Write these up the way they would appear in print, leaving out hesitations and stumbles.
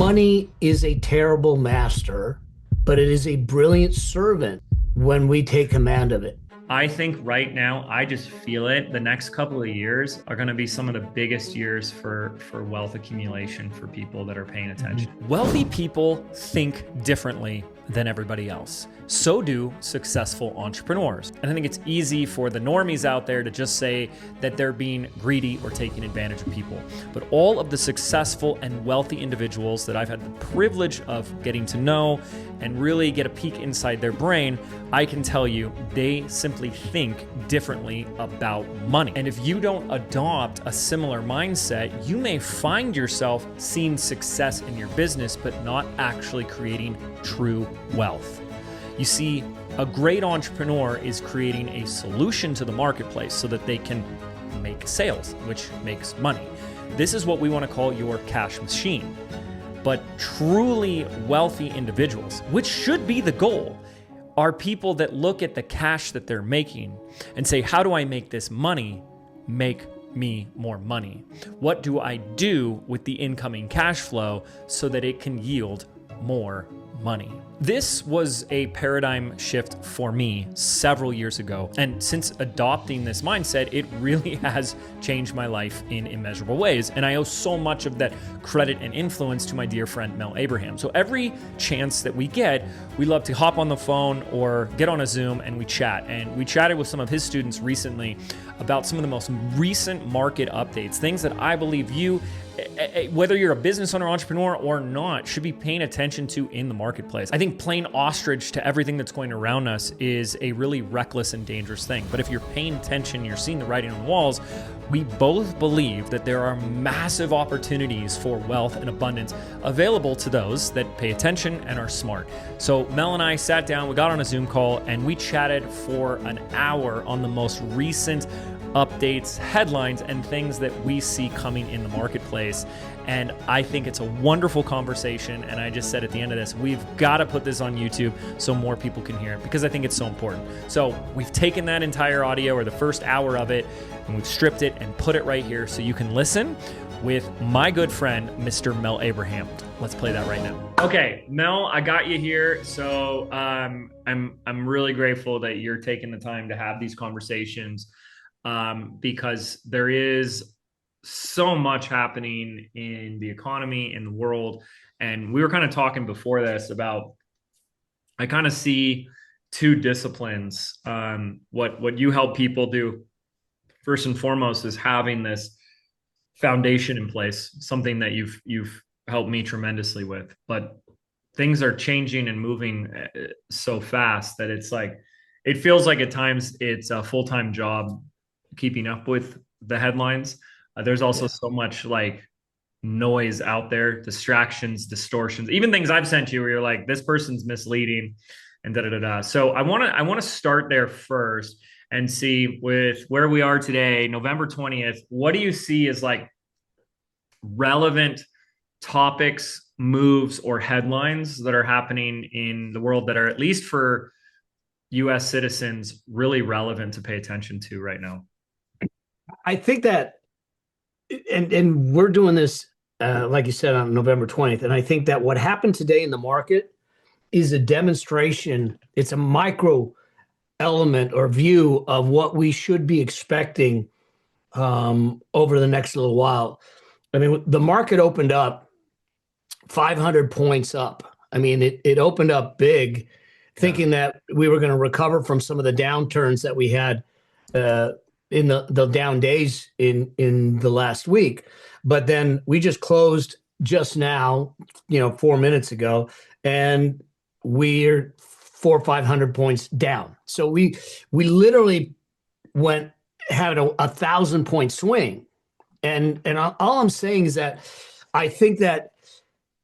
Money is a terrible master, but it is a brilliant servant when we take command of it. I think right now, I just feel it. The next couple of years are going to be some of the biggest years for wealth accumulation for people that are paying attention. Wealthy people think differently than everybody else. So do successful entrepreneurs. And I think it's easy for the normies out there to just say that they're being greedy or taking advantage of people. But all of the successful and wealthy individuals that I've had the privilege of getting to know and really get a peek inside their brain, I can tell you they simply think differently about money. And if you don't adopt a similar mindset, you may find yourself seeing success in your business, but not actually creating true wealth. You see, a great entrepreneur is creating a solution to the marketplace so that they can make sales, which makes money. This is what we want to call your cash machine. But truly wealthy individuals, which should be the goal, are people that look at the cash that they're making and say, how do I make this money make me more money? What do I do with the incoming cash flow so that it can yield more money? This was a paradigm shift for me several years ago. And since adopting this mindset, it really has changed my life in immeasurable ways. And I owe so much of that credit and influence to my dear friend, Mel Abraham. So every chance that we get, we love to hop on the phone or get on a Zoom and we chat. And we chatted with some of his students recently about some of the most recent market updates, things that I believe you, whether you're a business owner, entrepreneur or not, should be paying attention to in the marketplace. I think playing ostrich to everything that's going around us is a really reckless and dangerous thing. But if you're paying attention, you're seeing the writing on the walls. We both believe that there are massive opportunities for wealth and abundance available to those that pay attention and are smart. So Mel and I sat down, we got on a Zoom call, and we chatted for an hour on the most recent updates, headlines, and things that we see coming in the marketplace. And I think it's a wonderful conversation. And I just said at the end of this, we've got to put this on YouTube so more people can hear it, because I think it's so important. So we've taken that entire audio, or the first hour of it, and we've stripped it and put it right here so you can listen with my good friend, Mr. Mel Abraham. Let's play that right now. Okay, Mel, I got you here. So I'm really grateful that you're taking the time to have these conversations. Because there is so much happening in the economy, in the world. And we were kind of talking before this about, I kind of see two disciplines. What you help people do, first and foremost, is having this foundation in place, something that you've helped me tremendously with. But things are changing and moving so fast that it's like, it feels like at times it's a full-time job keeping up with the headlines. There's also so much like noise out there, distractions, distortions, even things I've sent you where you're like, this person's misleading and da da da da. So I want to start there first and see, with where we are today, November 20th, what do you see as like relevant topics, moves, or headlines that are happening in the world that are, at least for US citizens, really relevant to pay attention to right now? I think that, and we're doing this, like you said, on November 20th. And I think that what happened today in the market is a demonstration. It's a micro element or view of what we should be expecting over the next little while. I mean, the market opened up 500 points up. I mean, it opened up big, thinking that we were going to recover from some of the downturns that we had in the down days in the last week. But then we just closed just now, 4 minutes ago, and we're 400 or 500 points down. So we literally had a 1,000-point swing. And all I'm saying is that I think that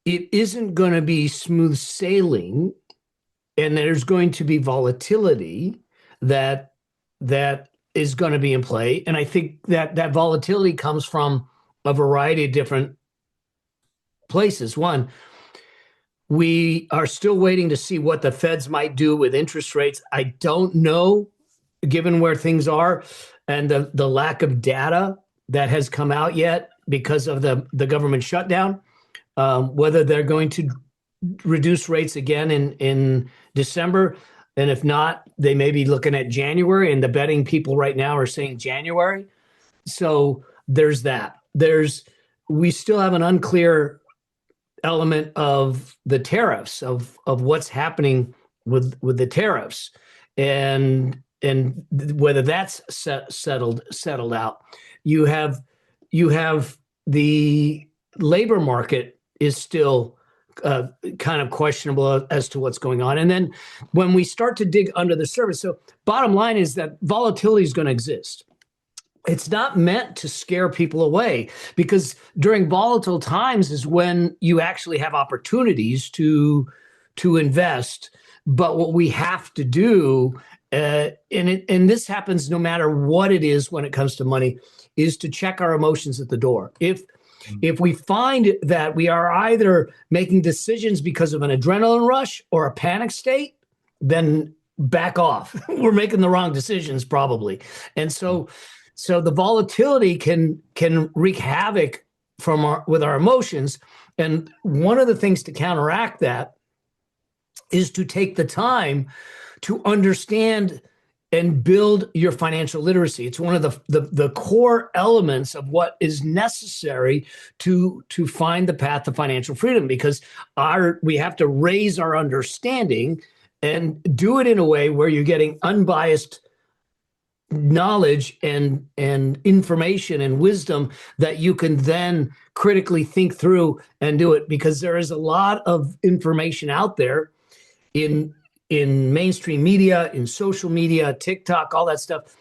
it isn't going to be smooth sailing, and there's going to be volatility that is going to be in play. And I think that volatility comes from a variety of different places. One, we are still waiting to see what the Feds might do with interest rates. I don't know, given where things are and the lack of data that has come out yet because of the government shutdown. whether they're going to reduce rates again in December. And if not, they may be looking at January, and the betting people right now are saying January. So there's that. We still have an unclear element of the tariffs, of what's happening with the tariffs, and whether that's settled out. You have the labor market is still kind of questionable as to what's going on. And then when we start to dig under the surface, so bottom line is that volatility is going to exist. It's not meant to scare people away, because during volatile times is when you actually have opportunities to invest. But what we have to do, and this happens no matter what it is when it comes to money, is to check our emotions at the door. If we find that we are either making decisions because of an adrenaline rush or a panic state, then back off. We're making the wrong decisions probably. And so the volatility can wreak havoc with our emotions. And one of the things to counteract that is to take the time to understand and build your financial literacy. It's one of the core elements of what is necessary to find the path to financial freedom, because we have to raise our understanding and do it in a way where you're getting unbiased knowledge and information and wisdom that you can then critically think through and do it, because there is a lot of information out there in mainstream media, in social media, TikTok, all that stuff.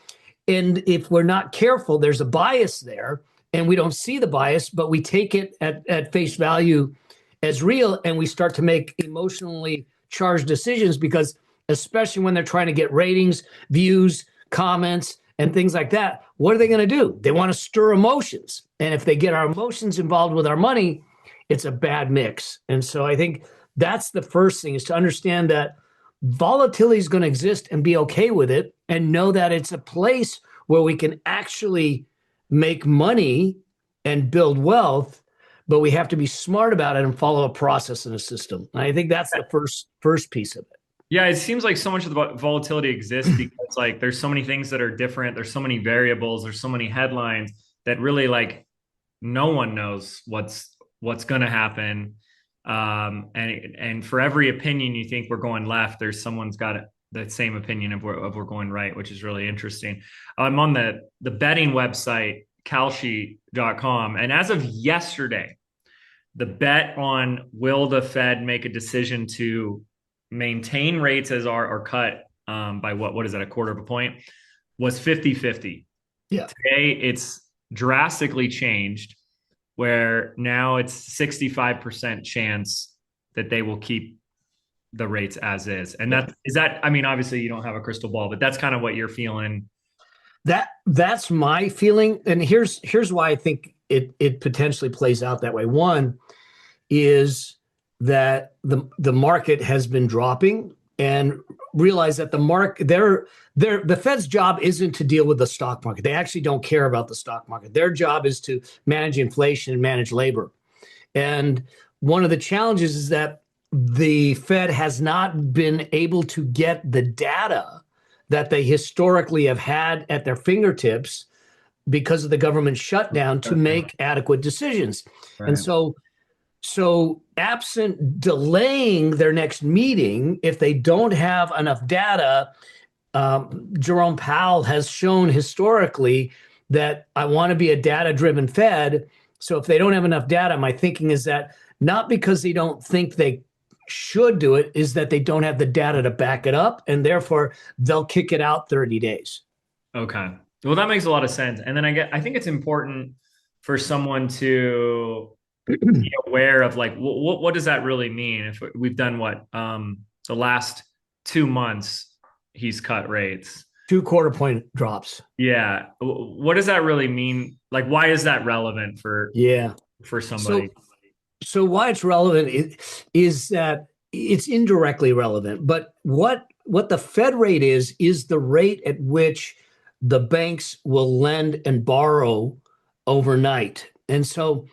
And if we're not careful, there's a bias there, and we don't see the bias, but we take it at face value as real, and we start to make emotionally charged decisions, because especially when they're trying to get ratings, views, comments, and things like that, what are they going to do? They want to stir emotions. And if they get our emotions involved with our money, it's a bad mix. And so I think that's the first thing, is to understand that volatility is going to exist and be okay with it, and know that it's a place where we can actually make money and build wealth, but we have to be smart about it and follow a process and a system. And I think that's the first piece of it. Yeah, it seems like so much of the volatility exists because like there's so many things that are different. There's so many variables. There's so many headlines that really like no one knows what's going to happen. And for every opinion you think we're going left, there's someone's got that same opinion of we're going right, which is really interesting. I'm on the betting website, calsheet.com. And as of yesterday, the bet on will the Fed make a decision to maintain rates as are cut by what is that, a quarter of a point, was 50-50. Yeah. Today it's drastically changed, where now it's 65% chance that they will keep the rates as is. And I mean, obviously you don't have a crystal ball, but that's kind of what you're feeling. That's my feeling. And here's why I think it potentially plays out that way. One is that the market has been dropping, and realize that the Fed's job isn't to deal with the stock market. They actually don't care about the stock market. Their job is to manage inflation and manage labor. And one of the challenges is that the Fed has not been able to get the data that they historically have had at their fingertips because of the government shutdown to make adequate decisions. Right. And so absent delaying their next meeting, if they don't have enough data, Jerome Powell has shown historically that I want to be a data-driven Fed. So if they don't have enough data, my thinking is that not because they don't think they should do it, is that they don't have the data to back it up, and therefore they'll kick it out 30 days. Okay. Well, that makes a lot of sense. And then I think it's important for someone to be aware of like, what does that really mean? If we've done the last 2 months, he's cut rates. 2 quarter point drops. Yeah. What does that really mean? Like, why is that relevant for somebody? So why it's relevant is that it's indirectly relevant, but what the Fed rate is the rate at which the banks will lend and borrow overnight. And so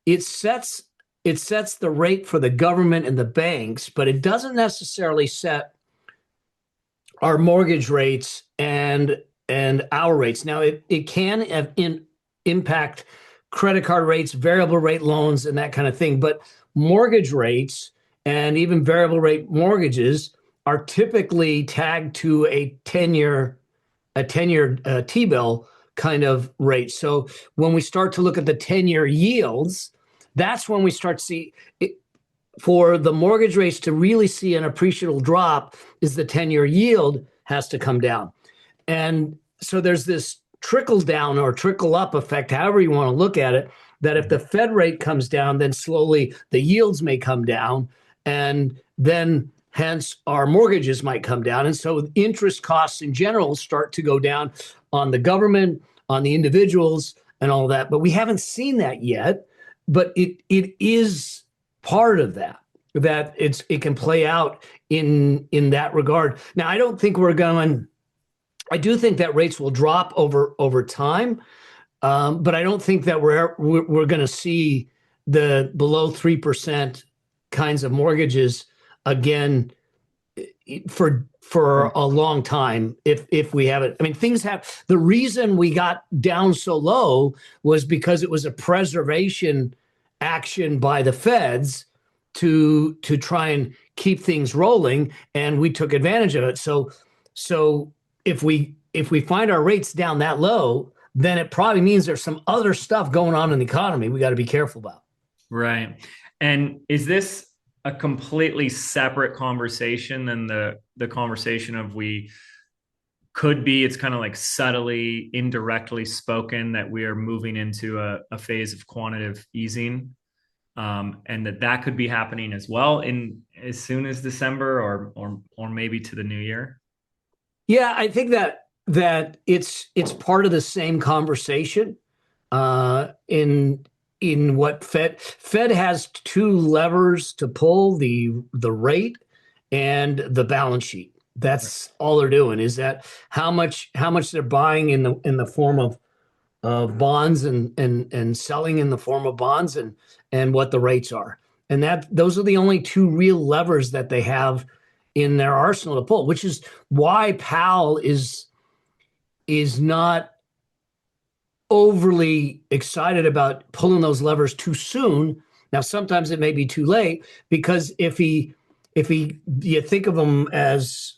it sets it sets the rate for the government and the banks, but it doesn't necessarily set our mortgage rates and our rates. Now, it can impact credit card rates, variable rate loans, and that kind of thing. But mortgage rates and even variable rate mortgages are typically tagged to a 10-year T-bill kind of rate. So when we start to look at the 10-year yields, that's when we start to see it, for the mortgage rates to really see an appreciable drop is the 10-year yield has to come down. And so there's this trickle down or trickle up effect, however you want to look at it, that if the Fed rate comes down, then slowly the yields may come down, and then hence our mortgages might come down. And so interest costs in general start to go down on the government, on the individuals, and all that. But we haven't seen that yet. But it is part of that it can play out in that regard. Now, I don't think I do think that rates will drop over time, but I don't think that we're going to see the below 3% kinds of mortgages again for a long time if we haven't. I mean, the reason we got down so low was because it was a preservation action by the feds to try and keep things rolling, and we took advantage of it. So if we find our rates down that low, then it probably means there's some other stuff going on in the economy we got to be careful about. Right. And is this a completely separate conversation than the conversation of it's kind of like subtly, indirectly spoken that we are moving into a phase of quantitative easing, and that could be happening as well in as soon as December or maybe to the new year? Yeah, I think that it's part of the same conversation. In what Fed has two levers to pull: the rate and the balance sheet. That's all they're doing, is that how much they're buying in the form of bonds and selling in the form of bonds, and what the rates are. And those are the only two real levers that they have in their arsenal to pull, which is why Powell is not overly excited about pulling those levers too soon. Now, sometimes it may be too late, because if you think of them as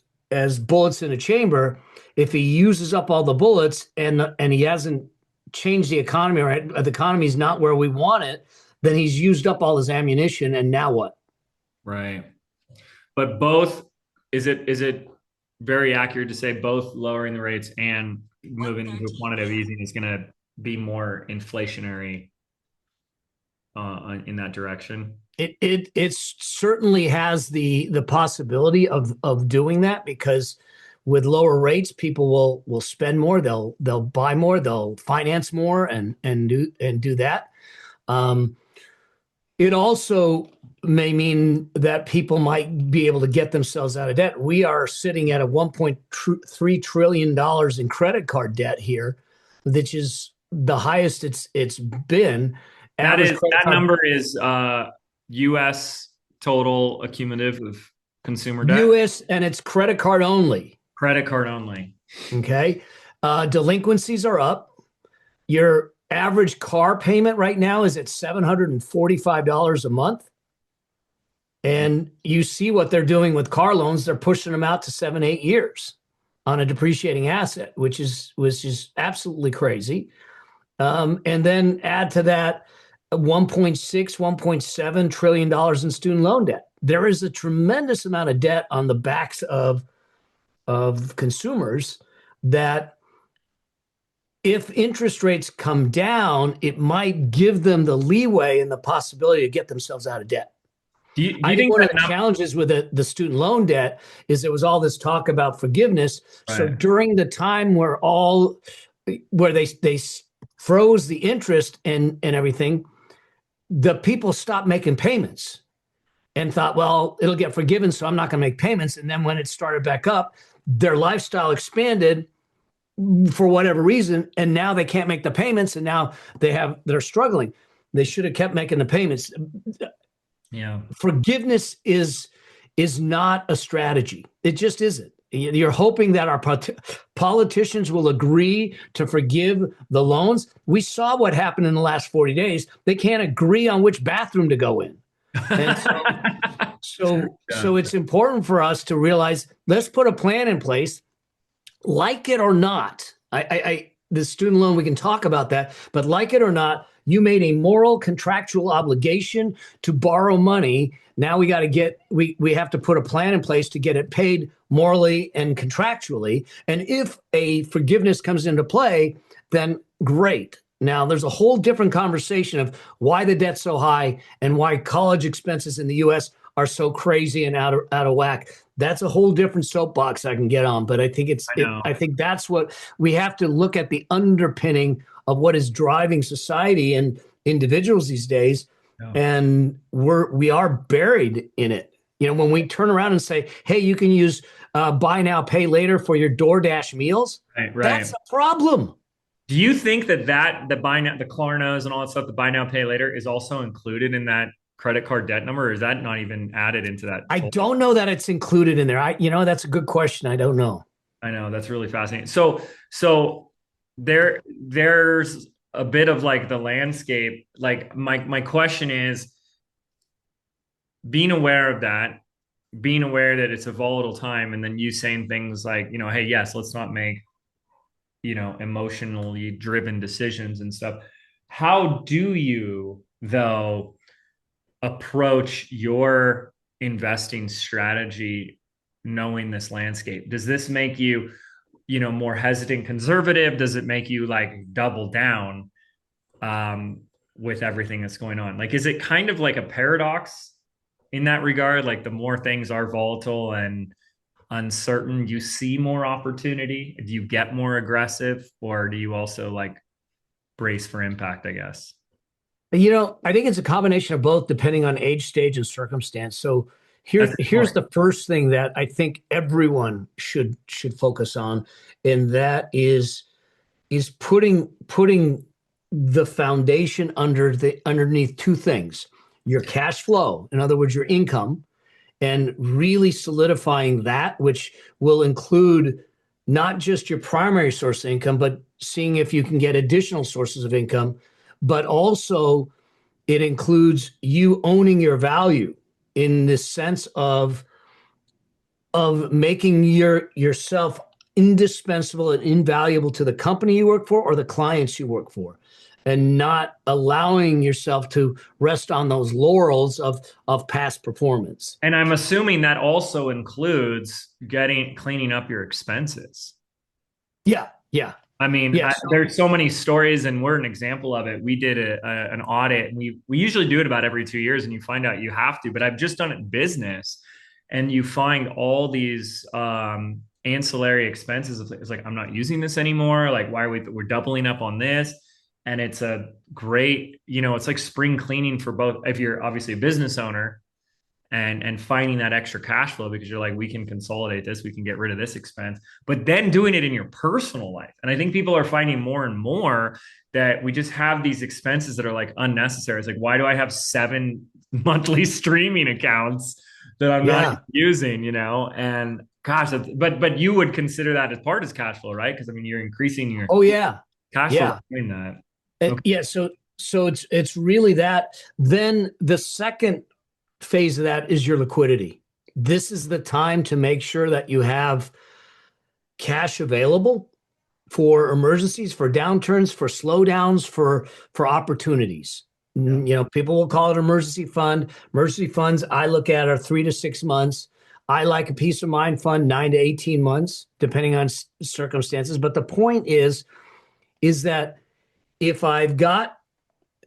bullets in a chamber, if he uses up all the bullets and he hasn't changed the economy, right, the economy is not where we want it, then he's used up all his ammunition, and now what? Right. But is it very accurate to say both lowering the rates and moving into quantitative easing is going to be more inflationary in that direction? It certainly has the possibility of doing that, because with lower rates, people will spend more, they'll buy more, they'll finance more, and do that. It also may mean that people might be able to get themselves out of debt. We are sitting at a $1.3 trillion in credit card debt here, which is the highest it's been. That number is U.S. total accumulative of consumer debt. U.S. and it's credit card only. Credit card only. Okay. Delinquencies are up. Your average car payment right now is at $745 a month. And you see what they're doing with car loans. They're pushing them out to 7-8 years on a depreciating asset, which is absolutely crazy. And then add to that $1.6, $1.7 trillion in student loan debt. There is a tremendous amount of debt on the backs of consumers that, if interest rates come down, it might give them the leeway and the possibility to get themselves out of debt. I think one of the challenges with the student loan debt is there was all this talk about forgiveness. Right. So during the time where they froze the interest and everything, the people stopped making payments and thought, well, it'll get forgiven, so I'm not going to make payments. And then when it started back up, their lifestyle expanded for whatever reason, and now they can't make the payments, and now they're struggling. They should have kept making the payments. Yeah. Forgiveness is not a strategy. It just isn't. You're hoping that our politicians will agree to forgive the loans. We saw what happened in the last 40 days. They can't agree on which bathroom to go in. And so it's important for us to realize, let's put a plan in place, like it or not. The student loan, we can talk about that, but like it or not, you made a moral contractual obligation to borrow money. Now we have to put a plan in place to get it paid morally and contractually. And if a forgiveness comes into play, then great. Now there's a whole different conversation of why the debt's so high and why college expenses in the US are so crazy and out of whack. That's a whole different soapbox I can get on, but I think I think that's what we have to look at, the underpinning of what is driving society and individuals these days. Yeah. And we are buried in it. You know, when we turn around and say, hey, you can use buy now, pay later for your DoorDash meals, right. That's a problem. Do you think that the buy now, the Klarnas and all that stuff, the buy now, pay later is also included in that credit card debt number, or is that not even added into that? I don't know that it's included in there. That's a good question. I don't know. I know, that's really fascinating. So there's a bit of like the landscape. Like my question is, being aware of that, being aware that it's a volatile time, and then you saying things like, hey, yes, let's not make, emotionally driven decisions and stuff. How do you, though, approach your investing strategy knowing this landscape? Does this make you, more hesitant, conservative? Does it make you like double down with everything that's going on? Like, is it kind of like a paradox in that regard? Like, the more things are volatile and uncertain, you see more opportunity? Do you get more aggressive, or do you also like brace for impact, I guess? I think it's a combination of both, depending on age, stage, and circumstance. So here's the first thing that I think everyone should focus on, and that is putting the foundation underneath two things: your cash flow, in other words, your income, and really solidifying that, which will include not just your primary source of income, but seeing if you can get additional sources of income. But also it includes you owning your value, in the sense of making yourself indispensable and invaluable to the company you work for or the clients you work for, and not allowing yourself to rest on those laurels of past performance. And I'm assuming that also includes cleaning up your expenses. Yeah. I mean, there's so many stories, and we're an example of it. We did an audit, and we usually do it about every 2 years, and you find out you have to, but I've just done it in business, and you find all these ancillary expenses. It's like, I'm not using this anymore. Like, why are we're doubling up on this? And it's a great, it's like spring cleaning for both, if you're obviously a business owner, and finding that extra cash flow, because you're like, we can consolidate this, we can get rid of this expense, but then doing it in your personal life. And I think people are finding more and more that we just have these expenses that are like unnecessary. It's like, why do I have 7 monthly streaming accounts that I'm not using, and gosh, but you would consider that as part of cash flow, right? Because I mean, you're increasing your cash flow doing that. Okay. Yeah. So it's really that. Then the second phase of that is your liquidity. This is the time to make sure that you have cash available for emergencies, for downturns, for slowdowns, for opportunities. People will call it emergency fund. Emergency funds I look at are 3 to 6 months. I like a peace of mind fund, 9 to 18 months, depending on circumstances. But the point is that if I've got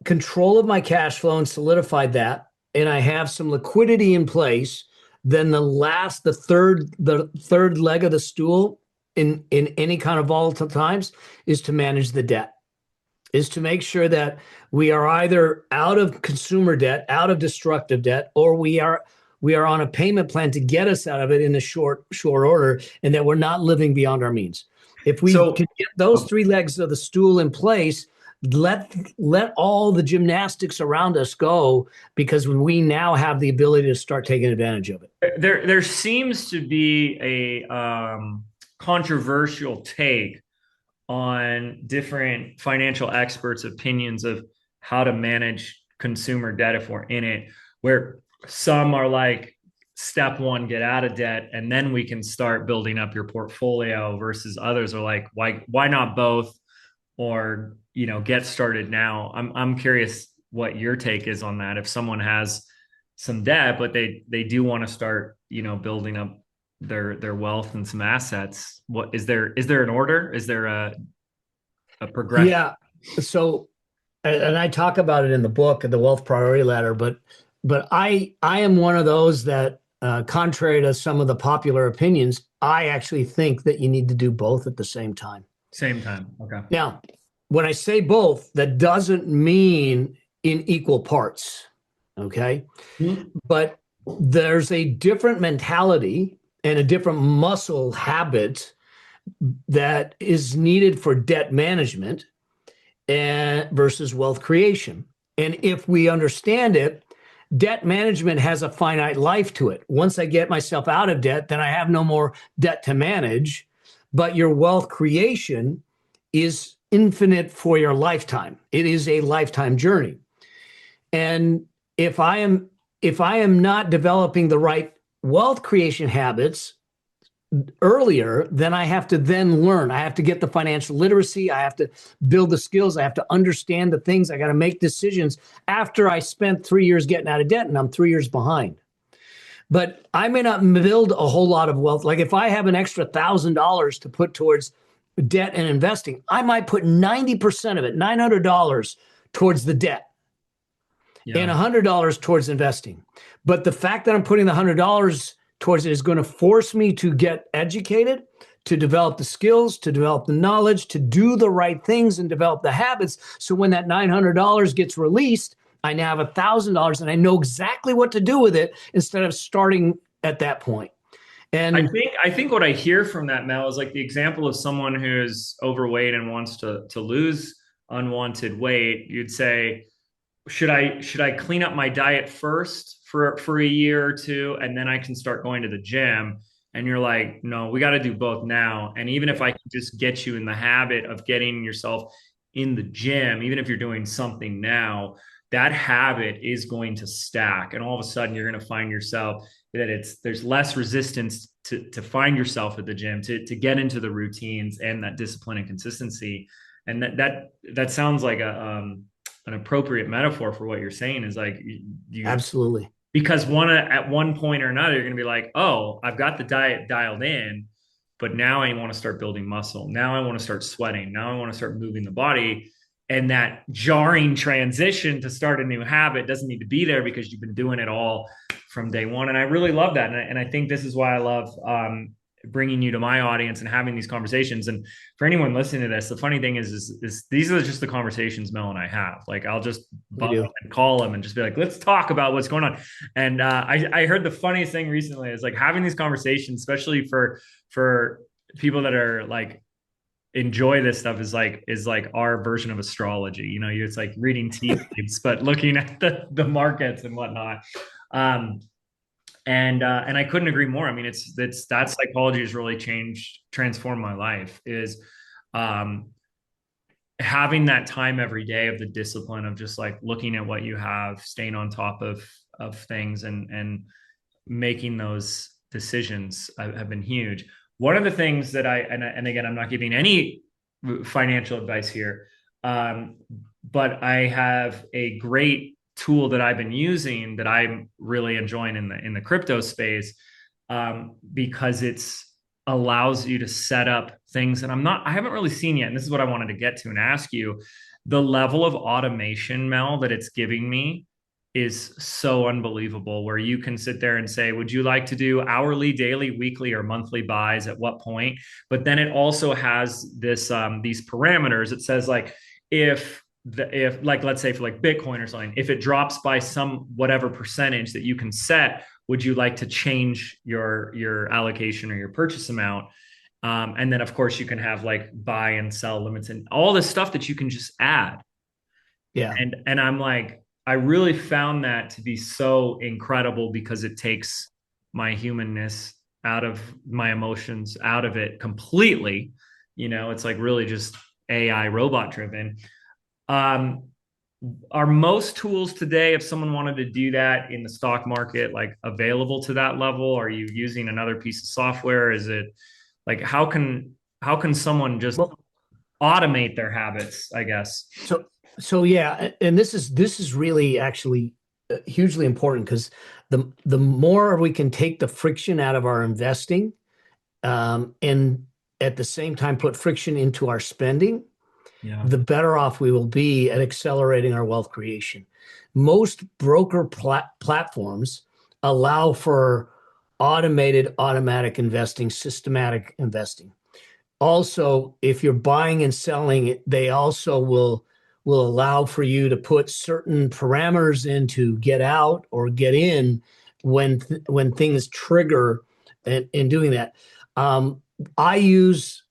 control of my cash flow and solidified that, and I have some liquidity in place, then the third leg of the stool in any kind of volatile times is to manage the debt, is to make sure that we are either out of consumer debt, out of destructive debt, or we are on a payment plan to get us out of it in a short order, and that we're not living beyond our means. If we can get those 3 legs of the stool in place, let all the gymnastics around us go, because we now have the ability to start taking advantage of it. There seems to be a controversial take on different financial experts' opinions of how to manage consumer debt if we're in it, where some are like, step one, get out of debt, and then we can start building up your portfolio, versus others are like, why not both? Or, get started now. I'm curious what your take is on that. If someone has some debt, but they do want to start, building up their wealth and some assets, what is there an order? Is there a progression? Yeah. So, and I talk about it in the book, the Wealth Priority Ladder, but I am one of those that, contrary to some of the popular opinions, I actually think that you need to do both at the same time. Same time. Okay. Now, when I say both, that doesn't mean in equal parts. Okay. Mm-hmm. But there's a different mentality and a different muscle habit that is needed for debt management and versus wealth creation. And if we understand it, debt management has a finite life to it. Once I get myself out of debt, then I have no more debt to manage. But your wealth creation is infinite for your lifetime. It is a lifetime journey. And if I am not developing the right wealth creation habits earlier, then I have to then learn. I have to get the financial literacy. I have to build the skills. I have to understand the things. I got to make decisions after I spent 3 years getting out of debt, and I'm 3 years behind. But I may not build a whole lot of wealth. Like if I have an extra $1,000 to put towards debt and investing, I might put 90% of it, $900, towards the debt. Yeah. And $100 towards investing. But the fact that I'm putting the $100 towards it is going to force me to get educated, to develop the skills, to develop the knowledge, to do the right things and develop the habits. So when that $900 gets released, I now have $1,000 and I know exactly what to do with it instead of starting at that point. And I think what I hear from that, Mel, is like the example of someone who's overweight and wants to lose unwanted weight. You'd say, should I clean up my diet first for a year or two, and then I can start going to the gym? And you're like, no, we got to do both now. And even if I can just get you in the habit of getting yourself in the gym, even if you're doing something now, that habit is going to stack. And all of a sudden you're going to find yourself that there's less resistance to find yourself at the gym, to get into the routines and that discipline and consistency. And that sounds like an appropriate metaphor for what you're saying, is like you absolutely. Because at one point or another, you're going to be like, oh, I've got the diet dialed in, but now I want to start building muscle. Now I want to start sweating. Now I want to start moving the body. And that jarring transition to start a new habit doesn't need to be there, because you've been doing it all from day one. And I really love that. And I think this is why I love bringing you to my audience and having these conversations. And for anyone listening to this, the funny thing is these are just the conversations Mel and I have. Like I'll just call him and just be like, let's talk about what's going on. And I heard the funniest thing recently is like having these conversations, especially for people that are like, enjoy this stuff, is like our version of astrology. It's like reading tea leaves, but looking at the markets and whatnot. And I couldn't agree more. I mean, it's that psychology has really transformed my life, is having that time every day of the discipline of just like looking at what you have, staying on top of things, and making those decisions have been huge. One of the things that and again, I'm not giving any financial advice here, but I have a great tool that I've been using that I'm really enjoying in the crypto space, because it's allows you to set up things that I haven't really seen yet. And this is what I wanted to get to and ask you. The level of automation, Mel, that it's giving me is so unbelievable, where you can sit there and say, would you like to do hourly, daily, weekly, or monthly buys at what point? But then it also has this these parameters. It says like, if like, let's say for like Bitcoin or something, if it drops by some whatever percentage that you can set, would you like to change your allocation or your purchase amount? And then of course you can have like buy and sell limits and all this stuff that you can just add. Yeah. And I'm like, I really found that to be so incredible because it takes my humanness out of my emotions, out of it completely. It's like really just AI robot driven. Um, are most tools today, if someone wanted to do that in the stock market, like available to that level? Are you using another piece of software? Is it like how can someone just Well, automate their habits, I guess? so yeah, and this is really actually hugely important because the more we can take the friction out of our investing, and at the same time put friction into our spending, Yeah. the better off we will be at accelerating our wealth creation. Most broker platforms allow for automatic investing, systematic investing. Also, if you're buying and selling, they also will allow for you to put certain parameters in to get out or get in when things trigger in doing that. Um, I use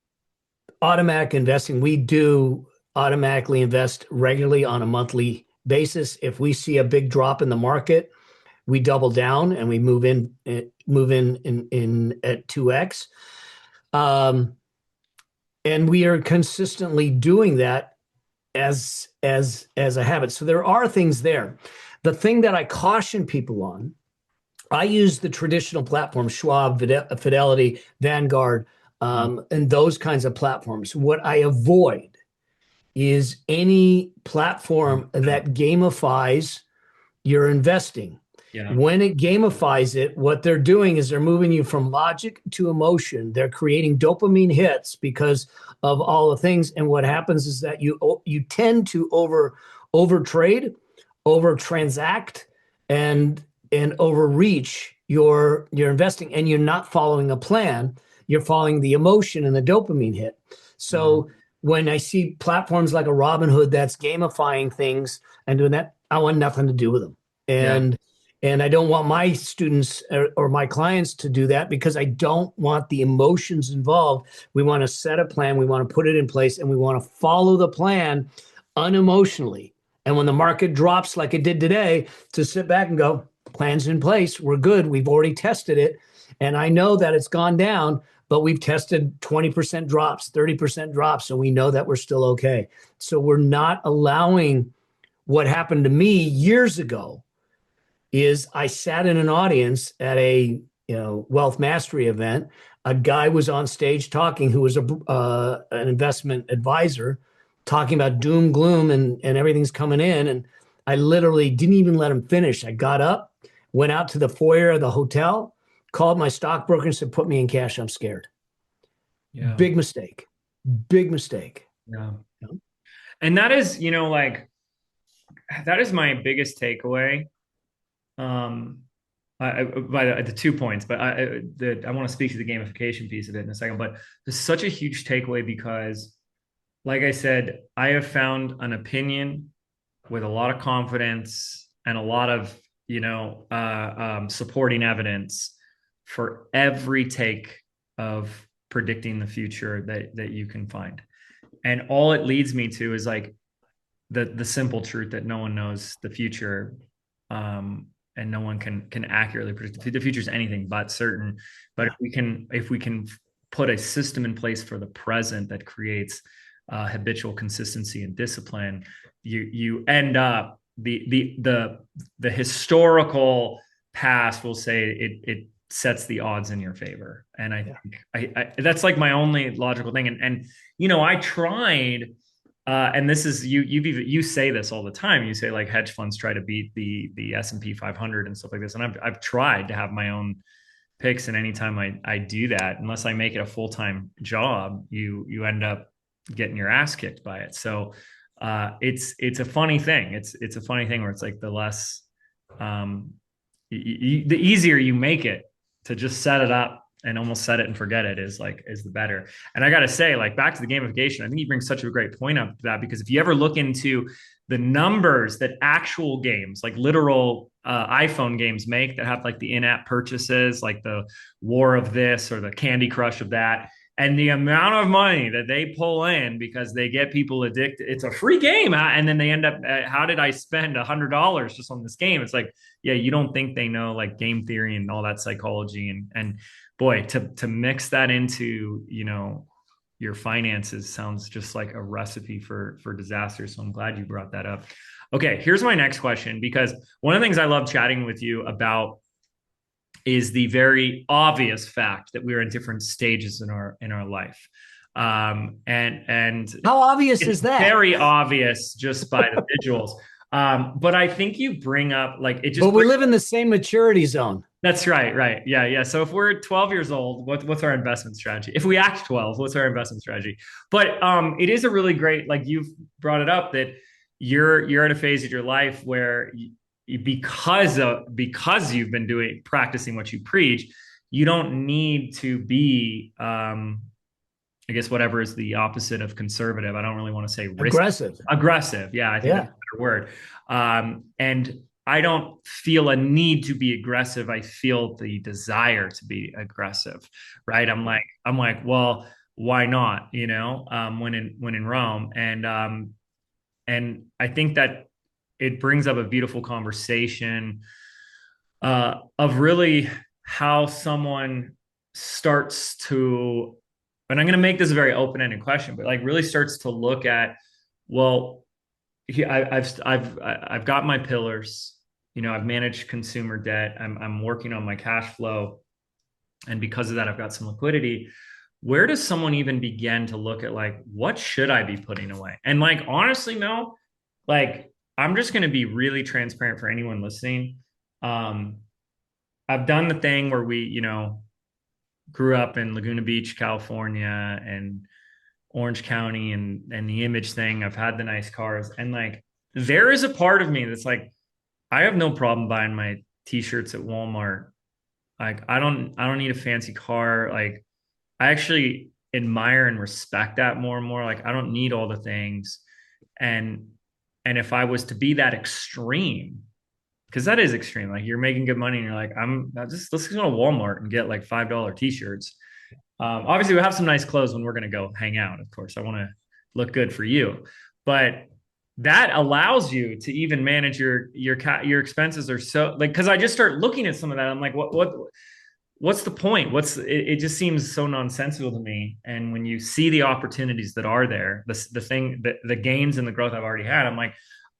automatic investing. We do automatically invest regularly on a monthly basis. If we see a big drop in the market, we double down and we move in at 2x. Um, and we are consistently doing that as a habit. So there are things there. The thing that I caution people on, I use the traditional platforms, Schwab, Fidelity, Vanguard, and those kinds of platforms. What I avoid is any platform that gamifies your investing. Yeah. When it gamifies it, what they're doing is they're moving you from logic to emotion. They're creating dopamine hits because of all the things. And what happens is that you tend to over trade, over transact, and overreach your investing, and you're not following a plan. You're following the emotion and the dopamine hit. So when I see platforms like a Robinhood that's gamifying things and doing that, I want nothing to do with them. Yeah. And I don't want my students or my clients to do that because I don't want the emotions involved. We want to set a plan, we want to put it in place, and we want to follow the plan unemotionally. And when the market drops like it did today, to sit back and go, plan's in place, we're good, we've already tested it. And I know that it's gone down, but we've tested 20% drops, 30% drops, and we know that we're still okay. So we're not allowing what happened to me years ago is I sat in an audience at a wealth mastery event. A guy was on stage talking who was an investment advisor talking about doom gloom and everything's coming in, and I literally didn't even let him finish. I got up, went out to the foyer of the hotel, called my stockbroker and said, put me in cash, I'm scared. Yeah. Big mistake. Big mistake. Yeah. And that is, like that is my biggest takeaway. By the 2 points, but I want to speak to the gamification piece of it in a second. But there's such a huge takeaway because, like I said, I have found an opinion with a lot of confidence and a lot of supporting evidence for every take of predicting the future that you can find, and all it leads me to is like the simple truth that no one knows the future. And no one can accurately predict the future is anything but certain. But if we can put a system in place for the present that creates habitual consistency and discipline, you end up the historical past will say it sets the odds in your favor. And I think I that's like my only logical thing. And I tried. And this is you say this all the time. You say like hedge funds try to beat the S&P 500 and stuff like this. And I've tried to have my own picks, and anytime I do that, unless I make it a full-time job, you end up getting your ass kicked by it. So it's a funny thing. It's a funny thing where it's like the less the easier you make it to just set it up and almost set it and forget it is the better. And I got to say, like, back to the gamification, I think you bring such a great point up to that, because if you ever look into the numbers that actual games, like literal iPhone games make that have like the in-app purchases, like the War of this or the Candy Crush of that, And the amount of money that they pull in because they get people addicted, it's a free game. And then they end up, how did I spend $100 just on this game? It's like, yeah, you don't think they know like game theory and all that psychology. And boy, to mix that into, your finances sounds just like a recipe for disaster. So I'm glad you brought that up. Okay, here's my next question, because one of the things I love chatting with you about is the very obvious fact that we're in different stages in our life. And how obvious is that? Very obvious just by the visuals. But I think you bring up like it just. But we live in the same maturity zone. That's right. Right. Yeah. Yeah. So if we're 12 years old, what's our investment strategy? If we act 12, what's our investment strategy? But it is a really great, like you've brought it up, that you're at a phase of your life where because you've been practicing what you preach, you don't need to be I guess whatever is the opposite of conservative. I don't really want to say aggressive. Yeah, I think that's a better word. And I don't feel a need to be aggressive. I feel the desire to be aggressive, right? I'm like, well, why not? When in Rome, and I think that it brings up a beautiful conversation of really how someone starts to, and I'm going to make this a very open-ended question, but like really starts to look at, well, I've got my pillars. I've managed consumer debt. I'm working on my cash flow, and because of that, I've got some liquidity. Where does someone even begin to look at like, what should I be putting away? And like, honestly, Mel, like, I'm just going to be really transparent for anyone listening. I've done the thing where we, grew up in Laguna Beach, California, and Orange County, and the image thing. I've had the nice cars, and like, there is a part of me that's like, I have no problem buying my t-shirts at Walmart. Like, I don't need a fancy car. Like, I actually admire and respect that more and more. Like, I don't need all the things. And if I was to be that extreme, because that is extreme, like you're making good money and you're like, let's go to Walmart and get like $5 t-shirts. Obviously we have some nice clothes when we're going to go hang out. Of course, I want to look good for you, but that allows you to even manage your expenses, or so like, cause I just start looking at some of that. I'm like, what's the point? It just seems so nonsensical to me. And when you see the opportunities that are there, the gains and the growth I've already had, I'm like,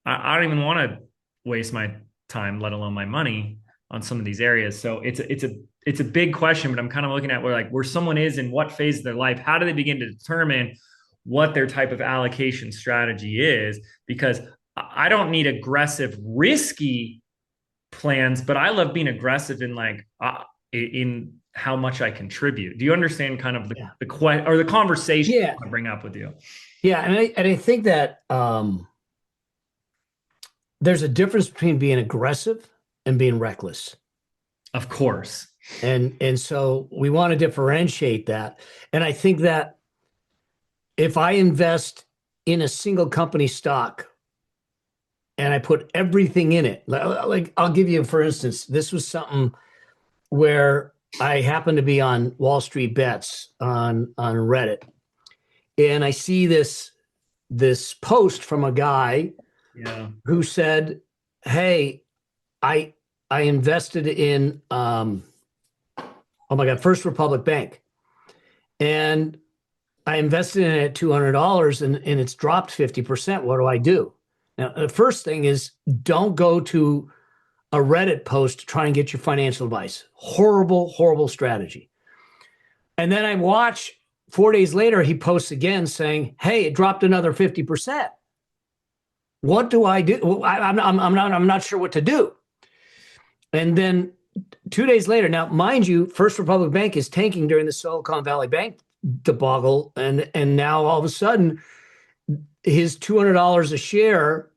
I don't even want to waste my time, let alone my money, on some of these areas. So it's a big question, but I'm kind of looking at where someone is in what phase of their life. How do they begin to determine what their type of allocation strategy is? Because I don't need aggressive, risky plans, but I love being aggressive in how much I contribute. Do you understand kind of the conversation I want to bring up with you? Yeah. And I think that there's a difference between being aggressive and being reckless. Of course. And so we want to differentiate that. And I think that if I invest in a single company stock and I put everything in it, like I'll give you, for instance, this was something where I happened to be on Wall Street Bets on Reddit, and I see this post from a guy who said, "Hey, I invested in First Republic Bank, and I invested in it at $200 and it's dropped 50%. What do I do?" Now, the first thing is, don't go to a Reddit post to try and get your financial advice. Horrible, horrible strategy. And then I watch 4 days later, he posts again saying, "Hey, it dropped another 50%. What do I do?" Well, I'm not sure what to do. And then 2 days later, now mind you, First Republic Bank is tanking during the Silicon Valley Bank debacle, and now all of a sudden, his $200 a share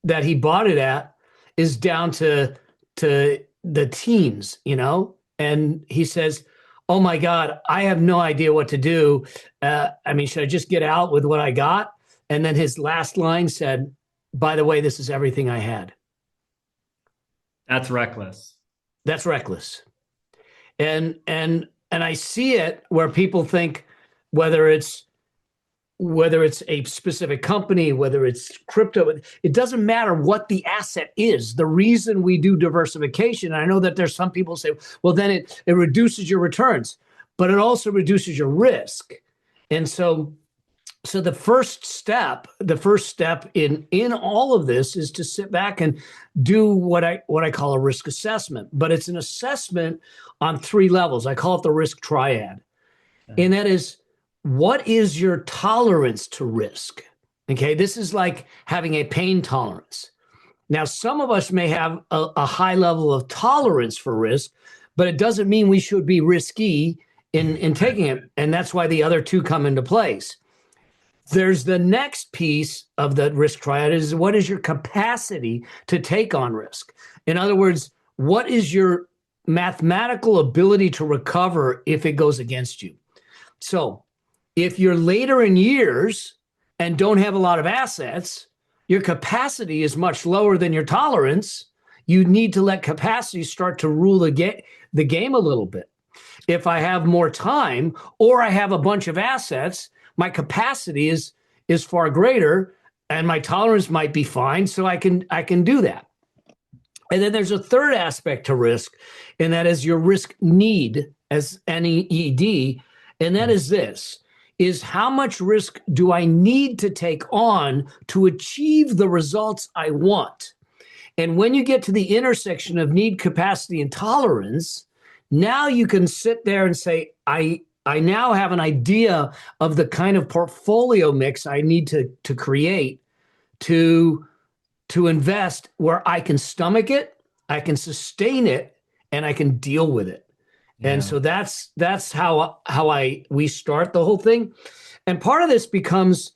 that he bought it at is down to the teens, and he says, "Oh my God, I have no idea what to do. Should I just get out with what I got?" And then his last line said, "By the way, this is everything I had." That's reckless. That's reckless. And and I see it where people think whether it's a specific company, whether it's crypto, it doesn't matter what the asset is. The reason we do diversification, and I know that there's some people say, well, then it reduces your returns, but it also reduces your risk. And so the first step in all of this is to sit back and do what I call a risk assessment. But it's an assessment on 3 levels. I call it the risk triad. And that is, what is your tolerance to risk? Okay, this is like having a pain tolerance. Now, some of us may have a high level of tolerance for risk, but it doesn't mean we should be risky in taking it. And that's why the other 2 come into place. There's the next piece of the risk triad is, what is your capacity to take on risk? In other words, what is your mathematical ability to recover if it goes against you? So if you're later in years and don't have a lot of assets, your capacity is much lower than your tolerance. You need to let capacity start to rule the game a little bit. If I have more time or I have a bunch of assets, my capacity is far greater and my tolerance might be fine, so I can do that. And then there's a third aspect to risk, and that is your risk need, as NEED, and that is this, is how much risk do I need to take on to achieve the results I want? And when you get to the intersection of need, capacity, and tolerance, now you can sit there and say, I now have an idea of the kind of portfolio mix I need to create to invest where I can stomach it, I can sustain it, and I can deal with it. Yeah. And so that's how we start the whole thing. And part of this becomes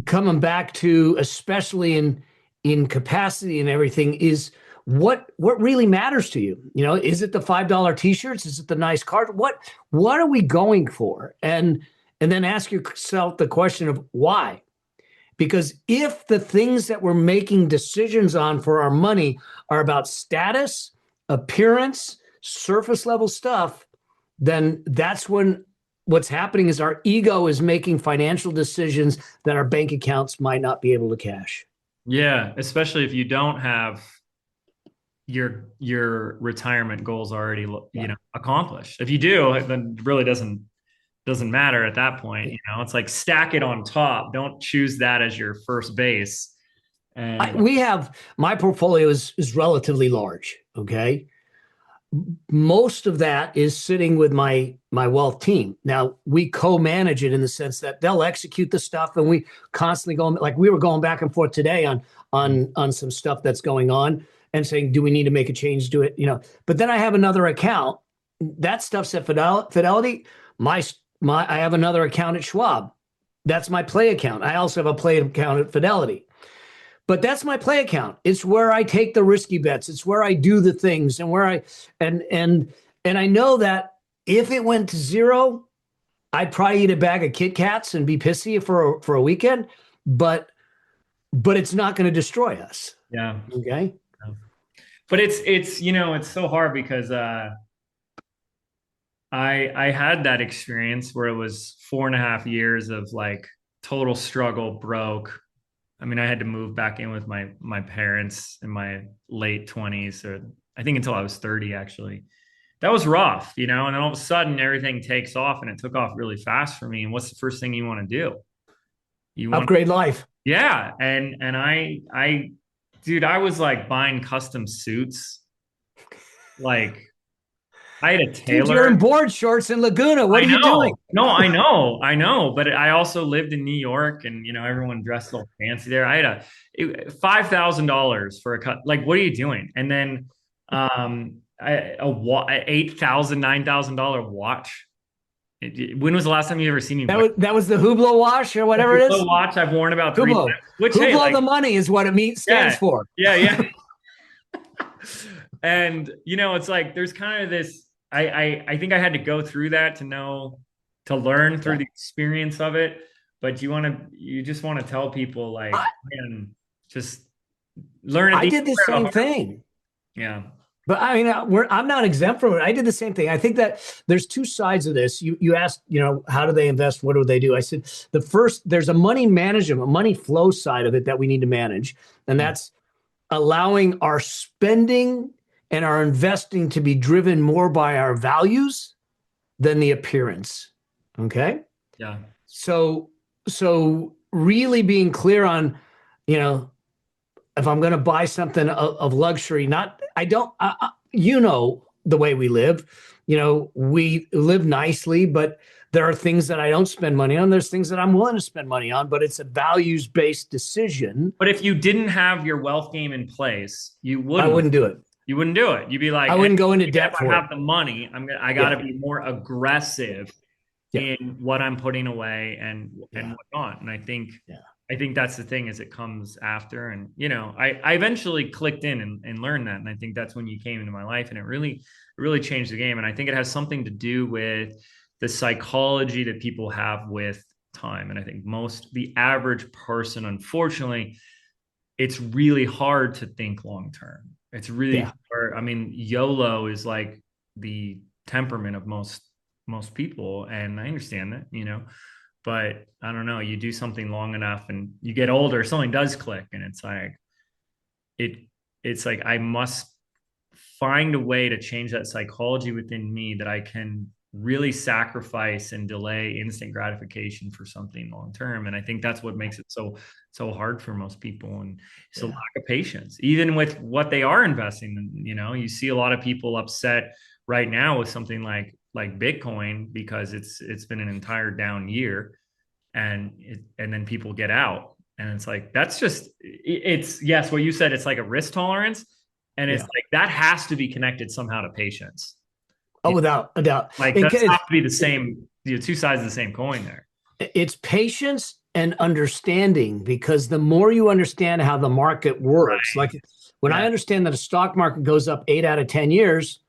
coming back to, especially in capacity and everything, is what really matters to you. You know, is it the $5 t-shirts? Is it the nice car? What are we going for? And then ask yourself the question of why. Because if the things that we're making decisions on for our money are about status, appearance, surface level stuff, then that's when what's happening is our ego is making financial decisions that our bank accounts might not be able to cash. Yeah, especially if you don't have your retirement goals already, accomplished. If you do, then it really doesn't matter at that point. You know, it's like stack it on top. Don't choose that as your first base. And my portfolio is relatively large. Okay. Most of that is sitting with my wealth team. Now we co-manage it in the sense that they'll execute the stuff, and we constantly go, like we were going back and forth today on some stuff that's going on and saying, do we need to make a change to it? You know, but then I have another account. That stuff's at Fidelity. I have another account at Schwab. That's my play account. I also have a play account at Fidelity. But that's my play account. It's where I take the risky bets. It's where I do the things, and where and I know that if it went to zero, I'd probably eat a bag of Kit Kats and be pissy for a weekend. But it's not going to destroy us. Yeah. Okay. But it's so hard because I had that experience where it was 4.5 years of like total struggle, broke. I mean, I had to move back in with my parents in my late 20s, or I think until I was 30, actually. That was rough, and then all of a sudden everything takes off, and it took off really fast for me. And what's the first thing you want to do? You want upgrade life. Yeah. And dude, I was like buying custom suits. Like I had a tailor. Dude, you're in board shorts in Laguna. What are you doing? No, I know. But I also lived in New York, and everyone dressed all fancy there. I had $5,000 for a cut. Like, what are you doing? And then a $8,000, $9,000 watch. When was the last time you ever seen me? That was the Hublot watch or whatever it is. Hublot watch I've worn about 3 Hublot. times. Which, Hublot, the money is what it stands for. Yeah. And it's like there's kind of this. I think I had to go through that to learn through the experience of it. But you just want to tell people, like, man, just learn. I did the same thing. Yeah. But I mean, I'm not exempt from it. I did the same thing. I think that there's two sides of this. You asked, how do they invest? What do they do? I said the first, there's a money management, a money flow side of it that we need to manage, and that's allowing our spending and our investing to be driven more by our values than the appearance. Okay. Yeah. So really being clear on, if I'm going to buy something of luxury, not, I don't, the way we live, we live nicely, but there are things that I don't spend money on. There's things that I'm willing to spend money on, but it's a values-based decision. But if you didn't have your wealth game in place, I wouldn't do it. You wouldn't do it. You'd be like, I wouldn't go into debt for it. If I have the money, I got to be more aggressive in what I'm putting away and whatnot. And I think that's the thing, is it comes after. And, I eventually clicked in and learned that. And I think that's when you came into my life, and it really changed the game. And I think it has something to do with the psychology that people have with time. And I think the average person, unfortunately, it's really hard to think long term. It's really hard. I mean, YOLO is like the temperament of most people, and I understand that, but I don't know, you do something long enough and you get older, something does click, and it's like I must find a way to change that psychology within me, that I can really sacrifice and delay instant gratification for something long term. And I think that's what makes it so hard for most people. And it's a lack of patience, even with what they are investing in. You see a lot of people upset right now with something like Bitcoin, because it's been an entire down year, and then people get out, and it's like, that's just, it's, yes, what you said, it's like a risk tolerance, and it's like that has to be connected somehow to patience. Oh, without a doubt. Like that's have to be the same, two sides of the same coin there. It's patience and understanding, because the more you understand how the market works, like when I understand that a stock market goes up 8 out of 10 years,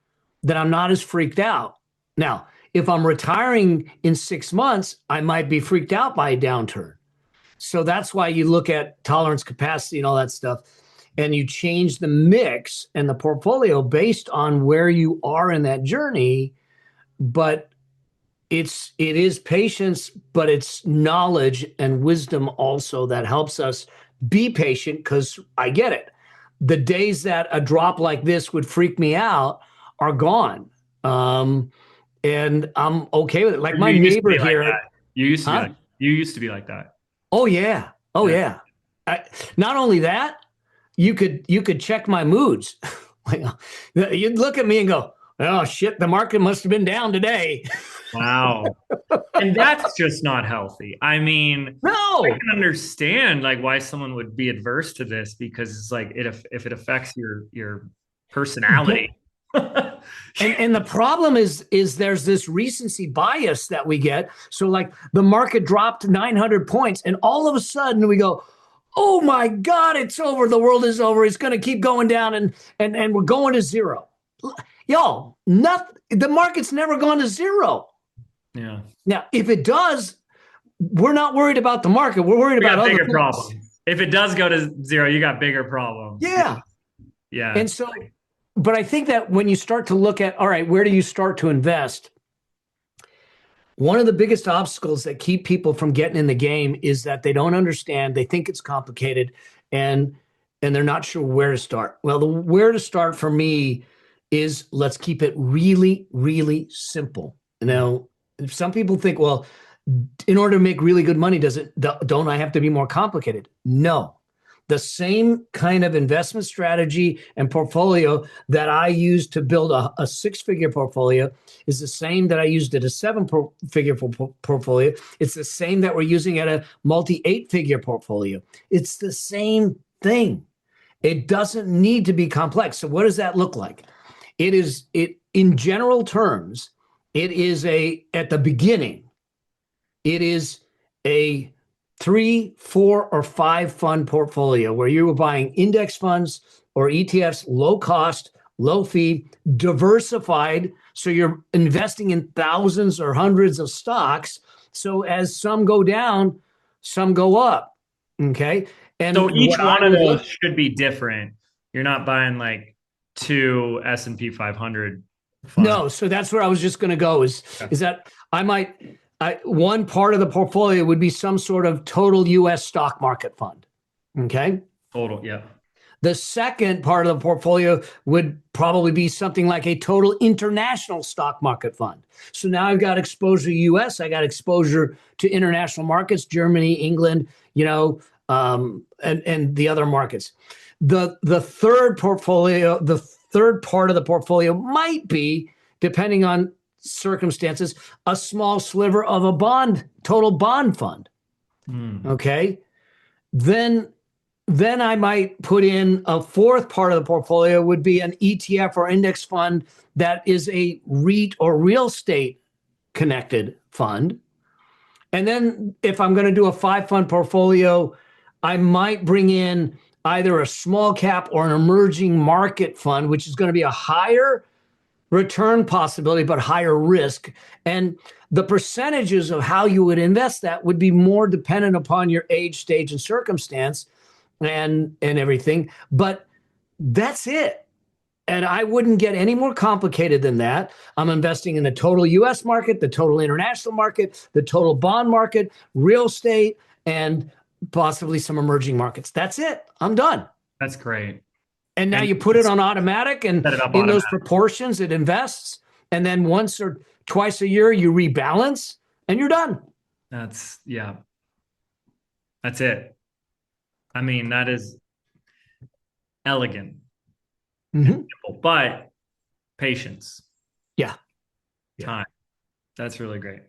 then I'm not as freaked out. Now, if I'm retiring in 6 months, I might be freaked out by a downturn. So that's why you look at tolerance, capacity, and all that stuff, and you change the mix and the portfolio based on where you are in that journey. But it is patience, but it's knowledge and wisdom also that helps us be patient, because I get it. The days that a drop like this would freak me out are gone. And I'm okay with it. Like my neighbor here. You used to be like that. Oh yeah. Oh yeah. Not only that, you could check my moods. You'd look at me and go, oh shit, the market must have been down today. Wow. And that's just not healthy. I mean, no, I can understand like why someone would be adverse to this, because it's like if it affects your personality. And the problem is there's this recency bias that we get. So like the market dropped 900 points, and all of a sudden we go, oh my God, it's over. The world is over. It's going to keep going down, and we're going to zero. Y'all, the market's never gone to zero. Yeah. Now, if it does, we're not worried about the market. We're worried about other problems. If it does go to zero, you got bigger problems. Yeah. Yeah. And so, but I think that when you start to look at, all right, where do you start to invest? One of the biggest obstacles that keep people from getting in the game is that they don't understand. They think it's complicated, and they're not sure where to start. Well, the where to start for me is, let's keep it really, really simple. Now, some people think, well, in order to make really good money, don't I have to be more complicated? No. The same kind of investment strategy and portfolio that I used to build a 6-figure portfolio is the same that I used at a 7-figure portfolio. It's the same that we're using at a multi-8-figure portfolio. It's the same thing. It doesn't need to be complex. So what does that look like? In general terms, at the beginning, it is a 3, 4, or 5 fund portfolio where you were buying index funds or ETFs, low cost, low fee, diversified. So you're investing in thousands or hundreds of stocks. So as some go down, some go up. Okay. And so each one of those should be different. You're not buying like to S&P 500 fund? No, so that's where I was just going to go is that one part of the portfolio would be some sort of total US stock market fund. Okay. Total, yeah. The second part of the portfolio would probably be something like a total international stock market fund. So now I've got exposure to US, I got exposure to international markets, Germany, England, and the other markets. The third portfolio, the third part of the portfolio might be, depending on circumstances, a small sliver of a total bond fund. Okay. Then I might put in a fourth part of the portfolio would be an ETF or index fund that is a REIT or real estate connected fund. And then if I'm going to do a 5-fund portfolio, I might bring in either a small cap or an emerging market fund, which is going to be a higher return possibility, but higher risk. And the percentages of how you would invest that would be more dependent upon your age, stage, and circumstance and everything. But that's it. And I wouldn't get any more complicated than that. I'm investing in the total US market, the total international market, the total bond market, real estate, and possibly some emerging markets. That's it. I'm done. That's great. And now you put it on automatic, and in those proportions it invests. And then once or twice a year you rebalance and you're done. That's it. I mean, that is elegant, but patience. Yeah. Time. That's really great.